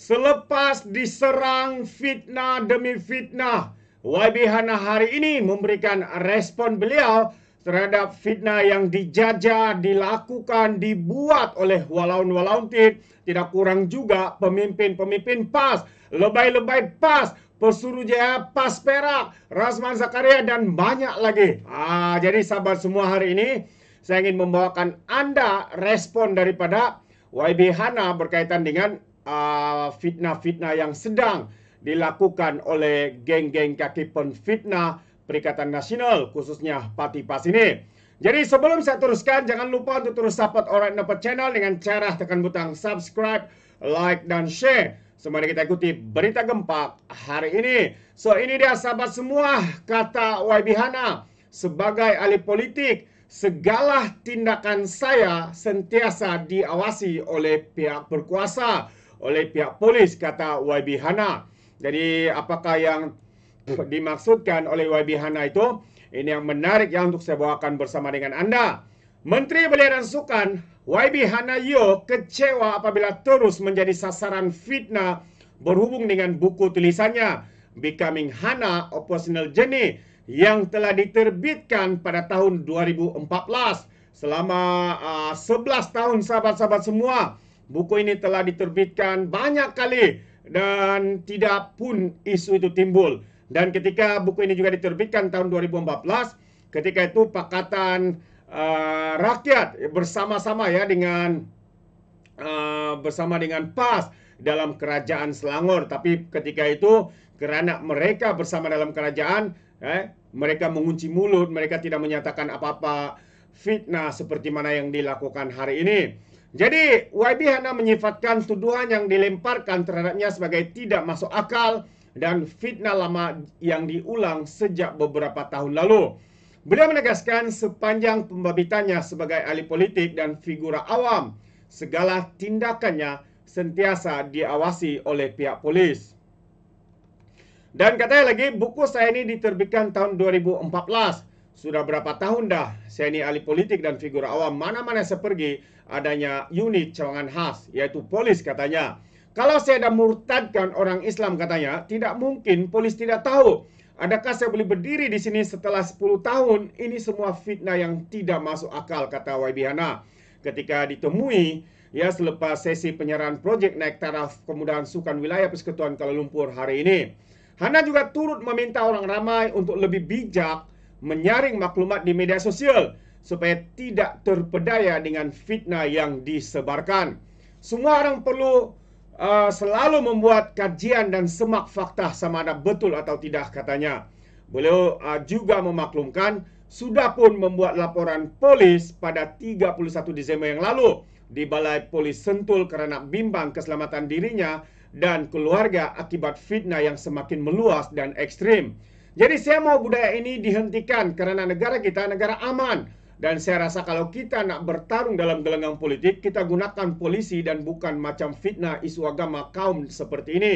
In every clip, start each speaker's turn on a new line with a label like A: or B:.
A: Selepas diserang fitnah demi fitnah, YB Hana hari ini memberikan respon beliau terhadap fitnah yang dijajah, dilakukan, dibuat oleh walaun-walaun tidak kurang juga pemimpin-pemimpin PAS, lebay-lebay PAS, Pesuruhjaya PAS Perak, Rasman Zakaria, dan banyak lagi. Jadi sahabat semua, hari ini saya ingin membawakan Anda respon daripada YB Hana berkaitan dengan fitnah-fitnah yang sedang dilakukan oleh geng-geng kaki penfitnah Perikatan Nasional, khususnya Parti PAS ini. Jadi sebelum saya teruskan, jangan lupa untuk terus support Alright Dapat Channel dengan cara tekan butang subscribe, like, dan share. Mari kita ikuti berita gempak hari ini. So, ini dia sahabat semua, kata YB Hana. Sebagai ahli politik, segala tindakan saya sentiasa diawasi oleh pihak berkuasa, oleh pihak polis, kata YB Hana. Jadi apakah yang dimaksudkan oleh YB Hana itu? Ini yang menarik ya untuk saya bawakan bersama dengan Anda. Menteri Belia dan Sukan YB Hana Yo kecewa apabila terus menjadi sasaran fitnah berhubung dengan buku tulisannya Becoming Hana Oppositional Journey yang telah diterbitkan pada tahun 2014. Selama 11 tahun sahabat-sahabat semua, buku ini telah diterbitkan banyak kali dan tidak pun isu itu timbul. Dan ketika buku ini juga diterbitkan tahun 2014, ketika itu Pakatan Rakyat bersama-sama ya dengan bersama dengan PAS dalam kerajaan Selangor. Tapi ketika itu kerana mereka bersama dalam kerajaan, mereka mengunci mulut, mereka tidak menyatakan apa-apa fitnah seperti mana yang dilakukan hari ini. Jadi YB Hana menyifatkan tuduhan yang dilemparkan terhadapnya sebagai tidak masuk akal dan fitnah lama yang diulang sejak beberapa tahun lalu. Beliau menegaskan sepanjang pembabitannya sebagai ahli politik dan figura awam, segala tindakannya sentiasa diawasi oleh pihak polis. Dan katanya lagi, buku saya ini diterbitkan tahun 2014. Sudah berapa tahun dah saya ini ahli politik dan figura awam. Mana-mana saya pergi adanya unit cawangan khas, yaitu polis katanya. Kalau saya dah murtadkan orang Islam katanya, tidak mungkin polis tidak tahu. Adakah saya boleh berdiri di sini setelah 10 tahun? Ini semua fitnah yang tidak masuk akal, kata YB Hana. Ketika ditemui ya selepas sesi penyerahan projek naik taraf kemudahan sukan wilayah Persekutuan Kuala Lumpur hari ini. Hana juga turut meminta orang ramai untuk lebih bijak menyaring maklumat di media sosial supaya tidak terpedaya dengan fitnah yang disebarkan. Semua orang perlu selalu membuat kajian dan semak fakta sama ada betul atau tidak, katanya. Beliau juga memaklumkan sudah pun membuat laporan polis pada 31 Disember yang lalu di Balai Polis Sentul kerana bimbang keselamatan dirinya dan keluarga akibat fitnah yang semakin meluas dan ekstrim. Jadi saya mau budaya ini dihentikan kerana negara kita negara aman. Dan saya rasa kalau kita nak bertarung dalam gelanggang politik, kita gunakan polisi dan bukan macam fitnah isu agama kaum seperti ini.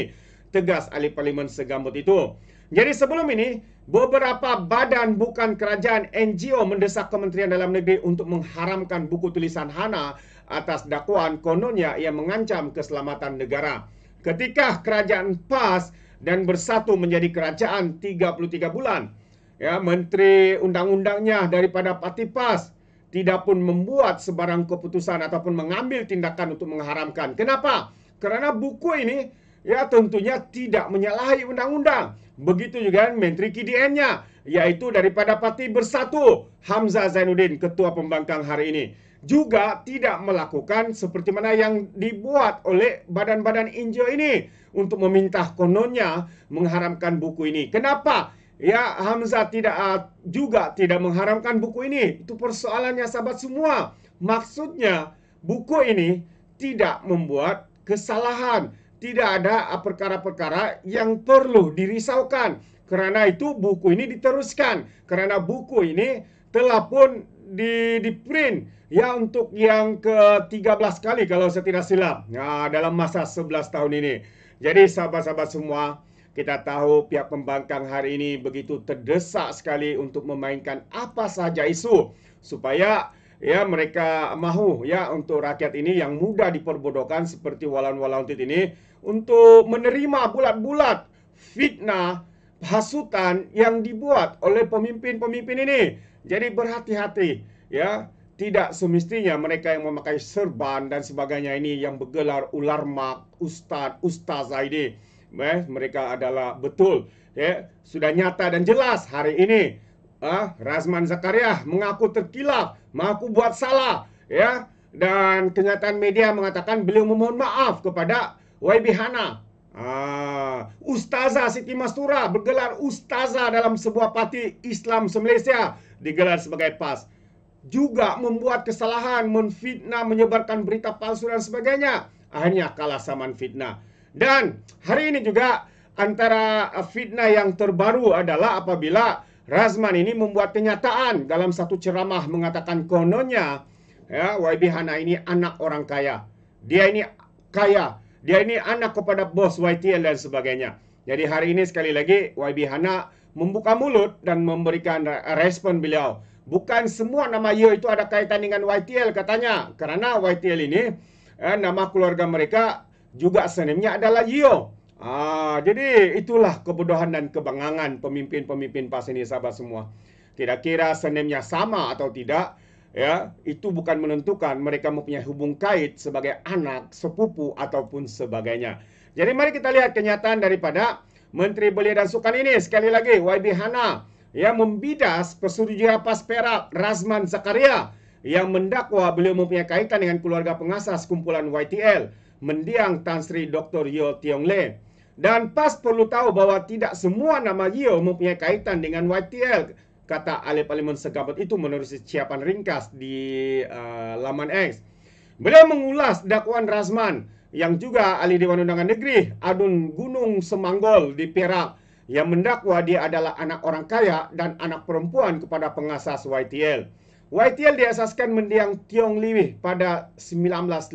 A: Tegas ahli parlimen segambut itu. Jadi sebelum ini, beberapa badan bukan kerajaan NGO mendesak Kementerian Dalam Negeri untuk mengharamkan buku tulisan Hana atas dakwaan kononnya yang mengancam keselamatan negara. Ketika kerajaan PAS dan bersatu menjadi kerajaan 33 bulan, ya, menteri undang-undangnya daripada Parti PAS tidak pun membuat sebarang keputusan ataupun mengambil tindakan untuk mengharamkan. Kenapa? Karena buku ini ya tentunya tidak menyalahi undang-undang. Begitu juga menteri KDN-nya, yaitu daripada Parti Bersatu, Hamzah Zainuddin, ketua pembangkang hari ini, juga tidak melakukan seperti mana yang dibuat oleh badan-badan NGO ini untuk meminta kononnya mengharamkan buku ini. Kenapa? Ya, Hamzah juga tidak mengharamkan buku ini. Itu persoalannya sahabat semua. Maksudnya buku ini tidak membuat kesalahan. Tidak ada perkara-perkara yang perlu dirisaukan. Karena itu buku ini diteruskan. Karena buku ini telah pun di-print ya untuk yang ke-13 kali kalau saya tidak silap. Nah, dalam masa 11 tahun ini. Jadi sahabat-sahabat semua, kita tahu pihak pembangkang hari ini begitu terdesak sekali untuk memainkan apa sahaja isu supaya ya mereka mahu ya untuk rakyat ini yang mudah diperbodohkan seperti Walan Walauntit ini untuk menerima bulat-bulat fitnah, hasutan yang dibuat oleh pemimpin-pemimpin ini. Jadi berhati-hati ya. Tidak semestinya mereka yang memakai serban dan sebagainya ini yang bergelar ularmak, ustazah ini. Mereka adalah betul. Ya, sudah nyata dan jelas hari ini. Razman Zakaria mengaku terkilaf, mengaku buat salah. Ya, dan kenyataan media mengatakan beliau memohon maaf kepada YB Hana. Ustazah Siti Mastura bergelar ustazah dalam sebuah parti Islam se-Malaysia, digelar sebagai PAS. Juga membuat kesalahan, menfitnah, menyebarkan berita palsu dan sebagainya. Akhirnya kalah saman fitnah. Dan hari ini juga antara fitnah yang terbaru adalah apabila Razman ini membuat kenyataan dalam satu ceramah mengatakan kononnya ya, YB Hana ini anak orang kaya. Dia ini kaya. Dia ini anak kepada bos YTL dan sebagainya. Jadi hari ini sekali lagi YB Hana membuka mulut dan memberikan respon beliau. Bukan semua nama Yo itu ada kaitan dengan YTL katanya. Karena YTL ini nama keluarga mereka juga senamnya adalah Yo. Jadi itulah kebodohan dan kebangangan pemimpin-pemimpin PAS ini, sahabat semua. Kira-kira senamnya sama atau tidak, ya, itu bukan menentukan mereka mempunyai hubung kait sebagai anak, sepupu ataupun sebagainya. Jadi mari kita lihat kenyataan daripada Menteri Belia dan Sukan ini. Sekali lagi YB Hana yang membidas Pesuruhjaya PAS Perak Razman Zakaria yang mendakwa beliau mempunyai kaitan dengan keluarga pengasas kumpulan YTL, mendiang Tan Sri Dr. Yeo Tiong Le. Dan PAS perlu tahu bahwa tidak semua nama Yeo mempunyai kaitan dengan YTL, kata ahli parlimen Segabut itu menurut siapan ringkas di laman X. Beliau mengulas dakwaan Razman yang juga ahli Dewan Undangan Negeri Adun Gunung Semanggol di Perak yang mendakwa dia adalah anak orang kaya dan anak perempuan kepada pengasas YTL. YTL diasaskan mendiang Tiong Liwih pada 1955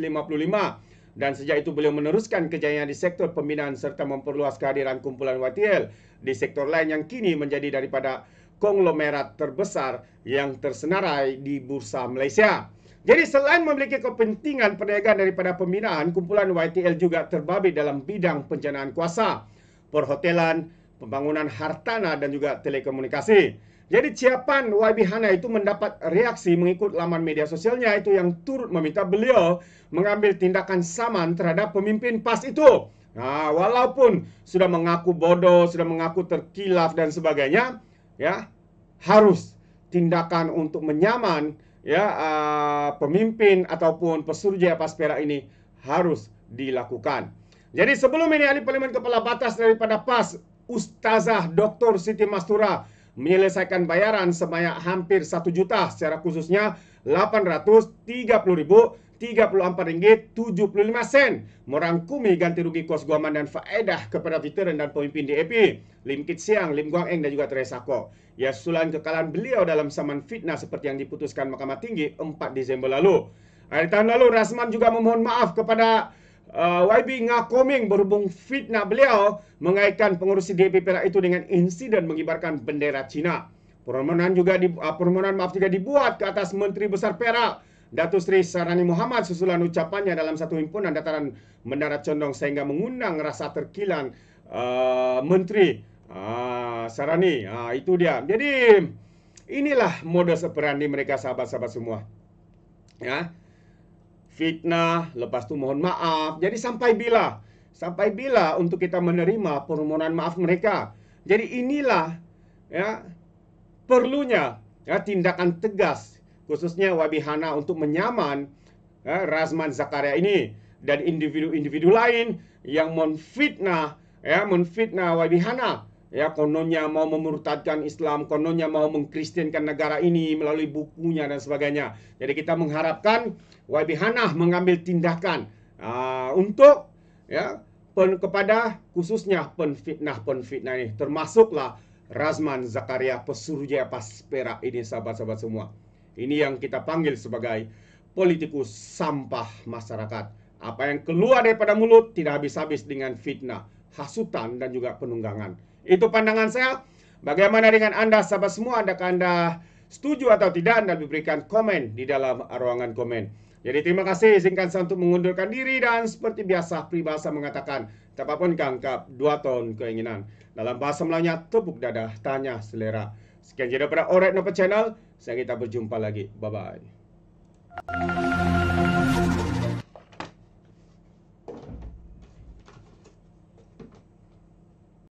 A: dan sejak itu beliau meneruskan kejayaan di sektor pembinaan serta memperluas kehadiran kumpulan YTL di sektor lain yang kini menjadi daripada konglomerat terbesar yang tersenarai di Bursa Malaysia. Jadi selain memiliki kepentingan perniagaan daripada pembinaan, kumpulan YTL juga terbabit dalam bidang penjanaan kuasa, perhotelan, pembangunan hartanah dan juga telekomunikasi. Jadi siapan YB Hana itu mendapat reaksi mengikut laman media sosialnya itu yang turut meminta beliau mengambil tindakan saman terhadap pemimpin PAS itu. Walaupun sudah mengaku bodoh, sudah mengaku terkilaf dan sebagainya, ya harus tindakan untuk menyaman ya pemimpin ataupun Pesuruhjaya PAS Perak ini harus dilakukan. Jadi sebelum ini ahli parlimen kepala batas daripada PAS Ustazah Dr. Siti Mastura menyelesaikan bayaran sebanyak hampir 1 juta, secara khususnya RM830.34.75 merangkumi ganti rugi kos guaman dan faedah kepada veteran dan pemimpin DAP Lim Kit Siang, Lim Guang Eng dan juga Teresa Ko. Ya, susulan kekalahan beliau dalam saman fitnah seperti yang diputuskan Mahkamah Tinggi 4 Disember lalu. Hari tahun lalu Razman juga memohon maaf kepada YB Ngakoming berhubung fitnah beliau mengaitkan pengurusi DAP Perak itu dengan insiden mengibarkan bendera Cina. Permohonan maaf juga dibuat ke atas Menteri Besar Perak Datuk Seri Sarani Muhammad susulan ucapannya dalam satu himpunan dataran mendarat condong sehingga mengundang rasa terkilan Menteri Sarani. Itu dia. Jadi inilah modus operandi mereka, sahabat-sahabat semua. Ya. Fitnah, lepas tu mohon maaf. Jadi sampai bila? Sampai bila untuk kita menerima permohonan maaf mereka? Jadi inilah ya perlunya ya tindakan tegas khususnya YB Hana untuk menyaman Razman Zakaria ini dan individu-individu lain yang menfitnah YB Hana. Ya, kononnya mau memurtadkan Islam, kononnya mau mengkristenkan negara ini melalui bukunya dan sebagainya. Jadi kita mengharapkan YB Hana mengambil tindakan untuk ya kepada khususnya penfitnah ini, termasuklah Razman Zakaria Pesuruhjaya PAS Perak ini, sahabat-sahabat semua. Ini yang kita panggil sebagai politikus sampah masyarakat. Apa yang keluar daripada mulut tidak habis-habis dengan fitnah, hasutan dan juga penunggangan. Itu pandangan saya. Bagaimana dengan Anda, sahabat semua? Adakah Anda setuju atau tidak, Anda berikan komen di dalam ruangan komen. Jadi terima kasih, izinkan saya untuk mengundurkan diri dan seperti biasa peribahasa mengatakan, tapapun kangkap 2 ton keinginan. Dalam bahasa Melayunya, tepuk dadah, tanya selera. Sekian je daripada Alright Nova Channel. Saya kita berjumpa lagi. Bye-bye.